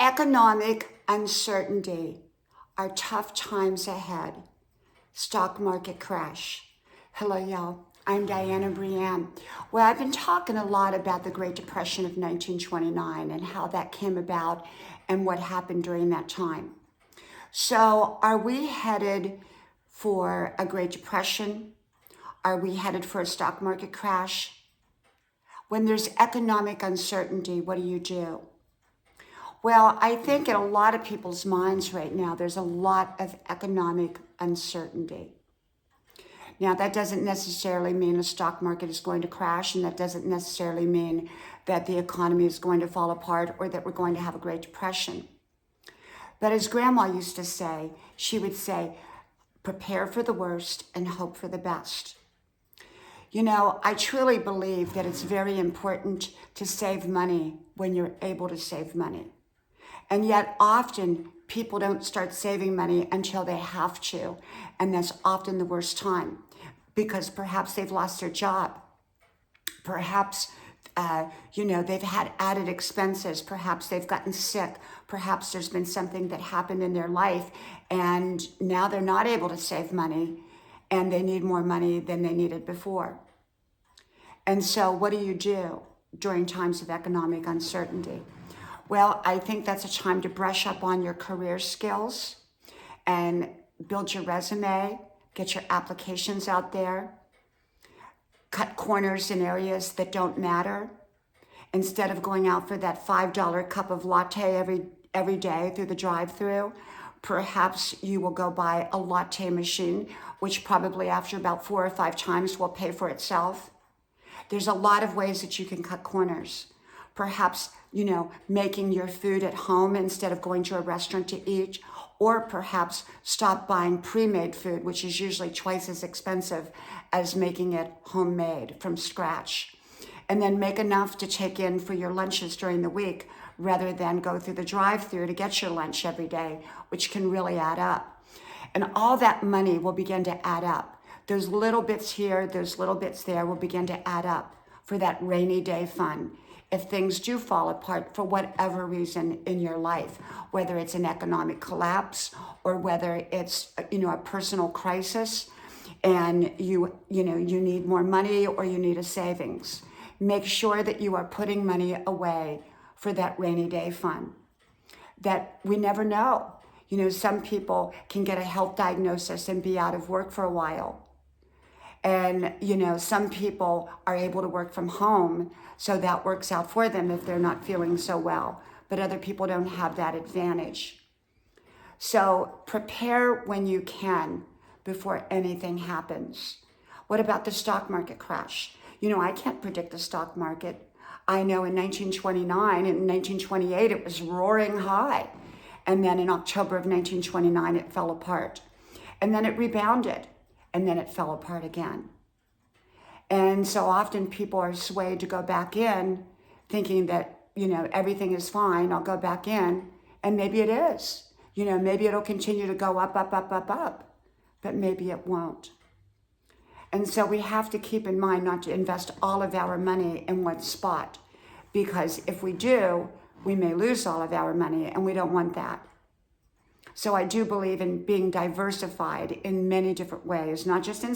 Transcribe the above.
Economic uncertainty, our tough times ahead, stock market crash. Hello, y'all. I'm Diana Brienne. Well, I've been talking a lot about the Great Depression of 1929 and how that came about and what happened during that time. So, are we headed for a Great Depression? Are we headed for a stock market crash? When there's economic uncertainty, what do? Well, I think in a lot of people's minds right now, there's a lot of economic uncertainty. Now, that doesn't necessarily mean the stock market is going to crash, and that doesn't necessarily mean that the economy is going to fall apart or that we're going to have a Great Depression. But as Grandma used to say, she would say, prepare for the worst and hope for the best. You know, I truly believe that it's very important to save money when you're able to save money. And yet often people don't start saving money until they have to. And that's often the worst time because perhaps they've lost their job. Perhaps, they've had added expenses. Perhaps they've gotten sick. Perhaps there's been something that happened in their life and now they're not able to save money and they need more money than they needed before. And so what do during times of economic uncertainty? Well, I think that's a time to brush up on your career skills and build your resume, get your applications out there, cut corners in areas that don't matter. Instead of going out for that $5 cup of latte every day through the drive-thru, perhaps you will go buy a latte machine, which probably after about 4 or 5 times will pay for itself. There's a lot of ways that you can cut corners. Perhaps, making your food at home instead of going to a restaurant to eat, or perhaps stop buying pre-made food, which is usually twice as expensive as making it homemade from scratch. And then make enough to take in for your lunches during the week rather than go through the drive-thru to get your lunch every day, which can really add up. And all that money will begin to add up. Those little bits here, those little bits there will begin to add up for that rainy day fund. If things do fall apart for whatever reason in your life, whether it's an economic collapse or whether it's, a personal crisis and you need more money or you need a savings, make sure that you are putting money away for that rainy day fund. That we never know. Some people can get a health diagnosis and be out of work for a while. And, some people are able to work from home, so that works out for them if they're not feeling so well. But other people don't have that advantage. So prepare when you can before anything happens. What about the stock market crash? I can't predict the stock market. I know in 1929 and 1928, it was roaring high. And then in October of 1929, it fell apart. And then it rebounded. And then it fell apart again. And so often people are swayed to go back in thinking that, everything is fine, I'll go back in. And maybe it is. Maybe it'll continue to go up, up, up, up, up. But maybe it won't. And so we have to keep in mind not to invest all of our money in one spot. Because if we do, we may lose all of our money, and we don't want that. So I do believe in being diversified in many different ways, not just in